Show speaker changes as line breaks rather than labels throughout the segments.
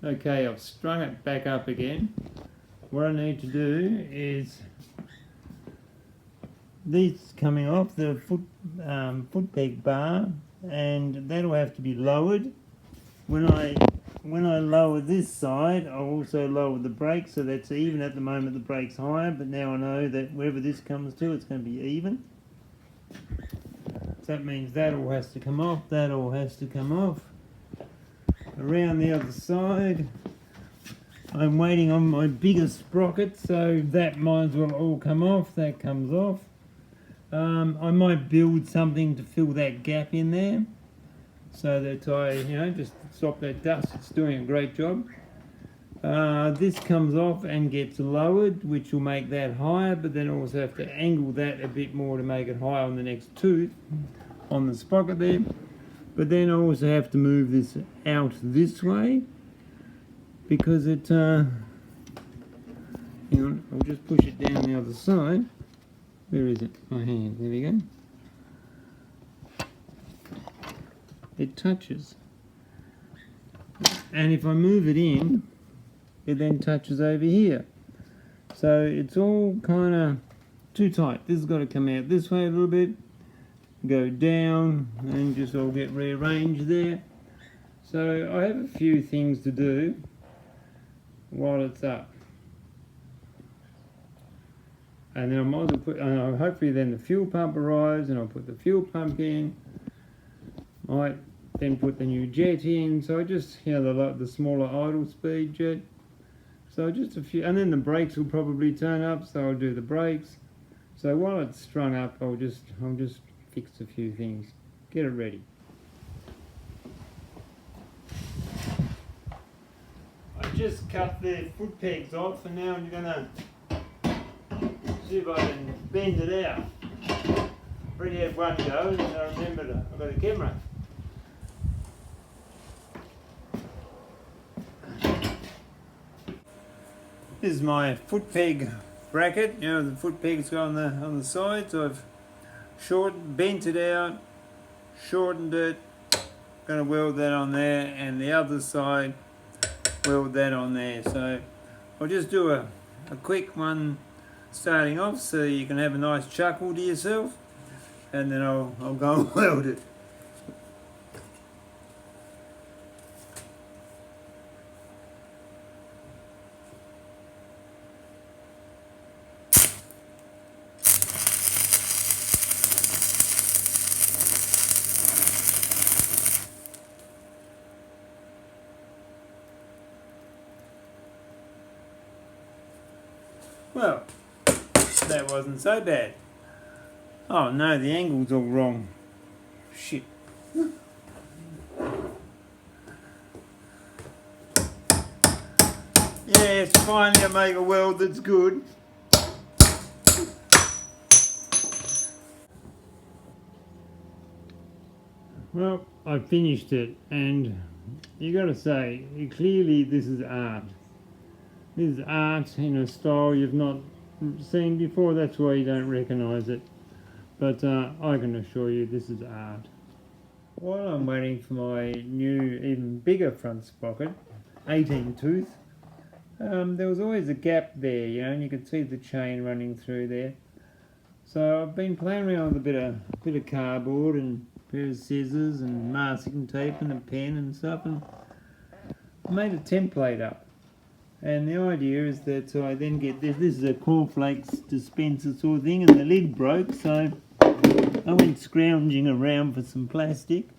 Okay, I've strung it back up again. What I need to do is these coming off the foot peg bar, and that'll have to be lowered. When I lower this side, I'll also lower the brake, so that's even. At the moment the brake's higher, but now I know that wherever this comes to, it's going to be even. So that means that all has to come off, that all has to come off. Around the other side, I'm waiting on my bigger sprocket, so that might as well all come off. That comes off. I might build something to fill that gap in there, so that I, just stop that dust. It's doing a great job. This comes off and gets lowered, which will make that higher, but then also have to angle that a bit more to make it higher on the next tooth on the sprocket there. But then I also have to move this out this way, because it, hang on, I'll just push it down the other side. Where is it? My hand, there we go. It touches. And if I move it in, it then touches over here. So it's all kind of too tight. This has got to come out this way a little bit, go down, and just all get rearranged there. So I have a few things to do while it's up. And then I might as well put, hopefully then the fuel pump arrives, and I'll put the fuel pump in. Might then put the new jet in. So I just, the smaller idle speed jet. So just a few, and then the brakes will probably turn up, so I'll do the brakes. So while it's strung up, I'll just fix a few things, get it ready. I just cut the foot pegs off, and now I'm gonna see if I can bend it out. Already had one go, and I remembered I've got a camera. This is my foot peg bracket. The foot pegs go on the sides. I've bent it out, shortened it. Going to weld that on there, and the other side weld that on there. So I'll just do a quick one starting off, so you can have a nice chuckle to yourself, and then I'll go and weld it. Well, that wasn't so bad. Oh no, the angle's all wrong. Shit. Yes, finally I make a weld that's good. Well, I finished it, and you got to say, clearly this is art. This is art in a style you've not seen before. That's why you don't recognise it. But I can assure you this is art. While I'm waiting for my new, even bigger front sprocket, 18 tooth, there was always a gap there, and you could see the chain running through there. So I've been playing around with a bit of cardboard and a pair of scissors and masking tape and a pen and stuff, and I made a template up. And the idea is that I then get this. This is a cornflakes dispenser sort of thing, and the lid broke, so I went scrounging around for some plastic,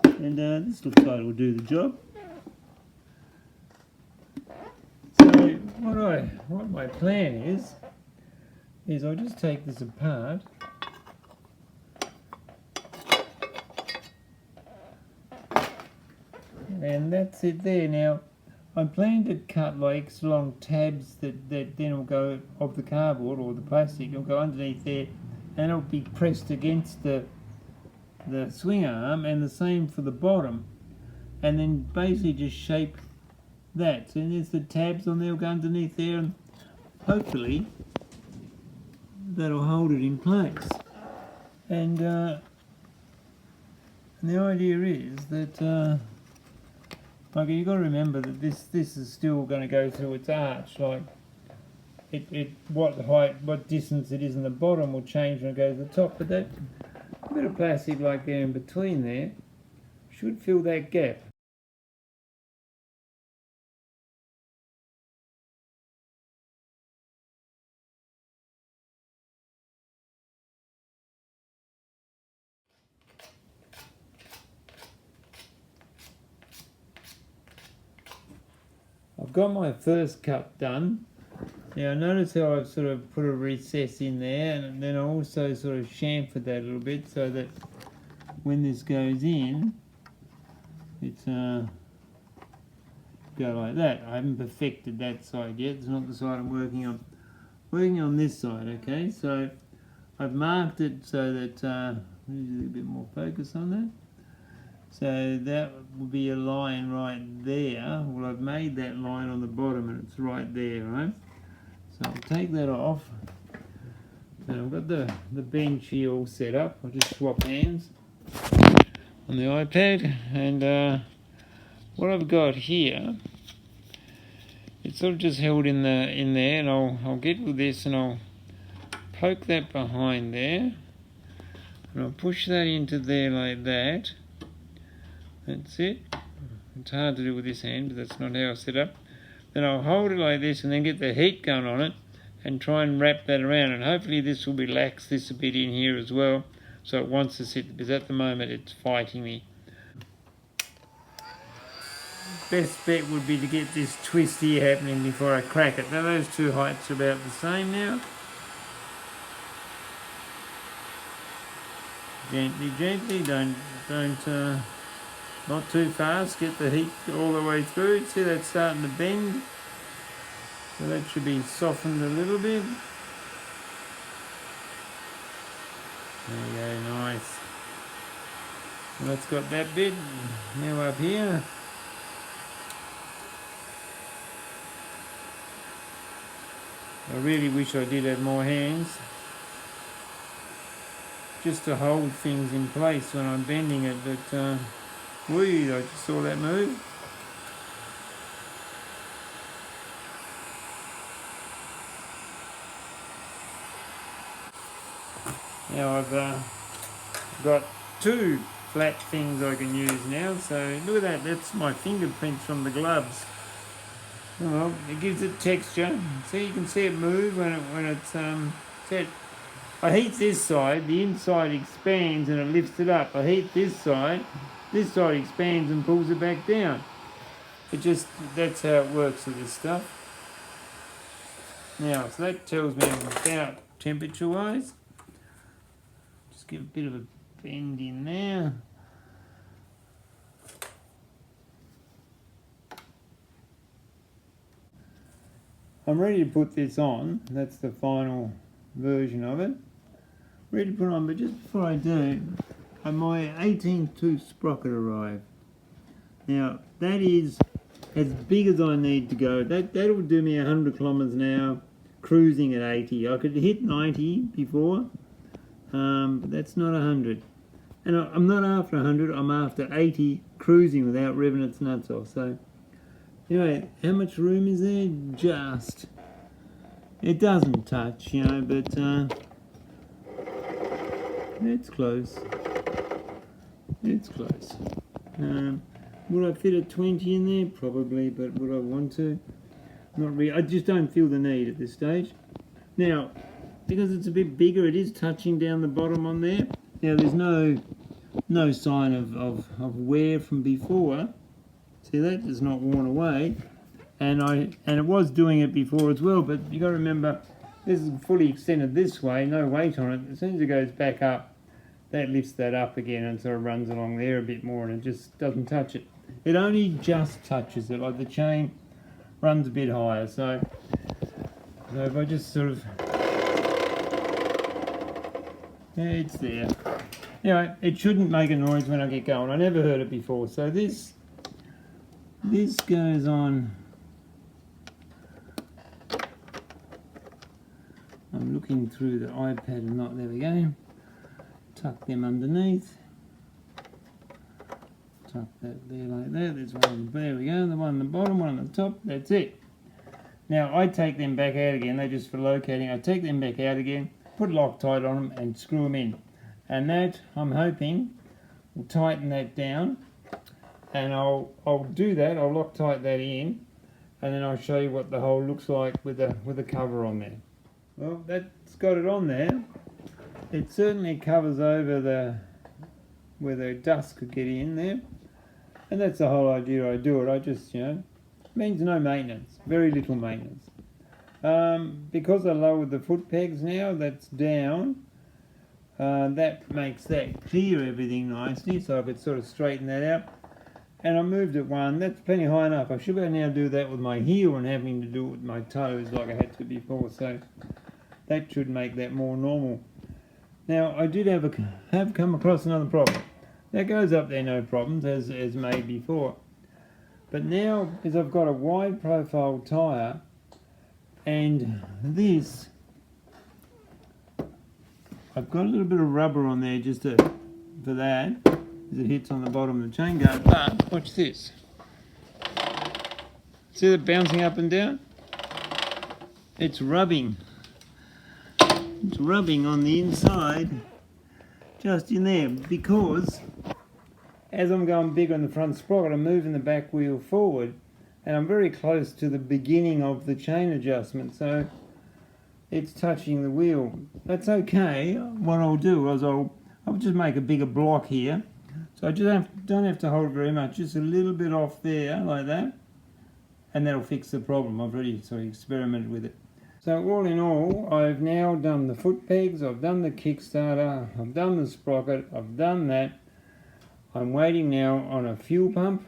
and this looks like it will do the job. So what my plan is I'll just take this apart. And that's it there. Now, I'm planning to cut like long tabs that then will go of the cardboard or the plastic. It'll go underneath there, and it'll be pressed against the swing arm, and the same for the bottom. And then basically just shape that. So there's the tabs on there, will go underneath there, and hopefully that'll hold it in place. And the idea is that Like, you've got to remember that this is still going to go through its arch. Like, what height, what distance it is in the bottom will change when it goes to the top. But that bit of plastic like there in between there should fill that gap. I've got my first cup done. Now notice how I've sort of put a recess in there, and then I also sort of chamfered that a little bit so that when this goes in, it's go like that. I haven't perfected that side yet. It's not the side I'm working on. Working on this side, okay? So I've marked it so that a little bit more focus on that. So that will be a line right there. Well, I've made that line on the bottom and it's right there, right? So I'll take that off. And I've got the bench here all set up. I'll just swap hands on the iPad. And what I've got here, it's sort of just held in there, and I'll get with this and I'll poke that behind there. And I'll push that into there like that. That's it. It's hard to do with this hand, but that's not how I set up. Then I'll hold it like this and then get the heat gun on it and try and wrap that around. And hopefully this will relax this a bit in here as well, so it wants to sit, because at the moment it's fighting me. Best bet would be to get this twist here happening before I crack it. Now those two heights are about the same now. Gently, gently, don't not too fast, get the heat all the way through. See, that's starting to bend. So that should be softened a little bit. There we go, nice. Well, that's got that bit. Now up here. I really wish I did have more hands, just to hold things in place when I'm bending it, but whee, I just saw that move. Now I've got two flat things I can use now, so look at that, that's my fingerprints from the gloves. Well, it gives it texture. See, you can see it move when it's set. I heat this side, the inside expands and it lifts it up. I heat this side expands and pulls it back down. That's how it works with this stuff. Now, so that tells me about temperature-wise. Just give a bit of a bend in there. I'm ready to put this on. That's the final version of it. Ready to put on, but just before I do, my 18th tooth sprocket arrived. Now, that is as big as I need to go. That'll do me 100 kilometers an hour, cruising at 80. I could hit 90 before, but that's not 100. And I'm not after 100, I'm after 80, cruising without revving its nuts off. So, anyway, how much room is there? Just. It doesn't touch, you know, but it's close. It's close. Would I fit a 20 in there? Probably, but would I want to? Not really. I just don't feel the need at this stage. Now, because it's a bit bigger, it is touching down the bottom on there. Now, there's no sign of wear from before. See, that is not worn away. And it was doing it before as well, but you got to remember, this is fully extended this way, no weight on it. As soon as it goes back up, that lifts that up again and sort of runs along there a bit more, and it just doesn't touch it. It only just touches it, like the chain runs a bit higher. So if I just sort of, yeah, it's there. Anyway, it shouldn't make a noise when I get going. I never heard it before. So this goes on. I'm looking through the iPad and not, there we go. Tuck them underneath. tuck that there like that. There's one, there we go, the one on the bottom, one on the top, that's it. Now I take them back out again, they're just for locating. I take them back out again, put Loctite on them and screw them in. And that, I'm hoping, will tighten that down. And I'll do that, I'll Loctite that in, and then I'll show you what the hole looks like with the cover on there. Well, that's got it on there. It certainly covers over where the dust could get in there. And that's the whole idea I do it. I just, means no maintenance, very little maintenance. Because I lowered the foot pegs now, that's down. That makes that clear everything nicely, so I could sort of straighten that out. And I moved it one, that's plenty high enough. I should be able to now do that with my heel and having to do it with my toes like I had to before, so that should make that more normal. Now I did have come across another problem. That goes up there no problems, as made before. But now, because I've got a wide profile tyre, and this, I've got a little bit of rubber on there just for that, as it hits on the bottom of the chain guard. But watch this. See it bouncing up and down? It's rubbing. It's rubbing on the inside, just in there, because as I'm going big on the front sprocket, I'm moving the back wheel forward, and I'm very close to the beginning of the chain adjustment, so it's touching the wheel. That's okay. What I'll do is I'll just make a bigger block here, so I just don't have to hold very much, just a little bit off there, like that, and that'll fix the problem. I've already sort of experimented with it. So all in all, I've now done the foot pegs, I've done the kickstarter, I've done the sprocket, I've done that. I'm waiting now on a fuel pump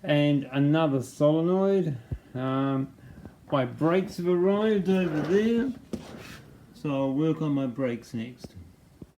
and another solenoid. My brakes have arrived over there, so I'll work on my brakes next.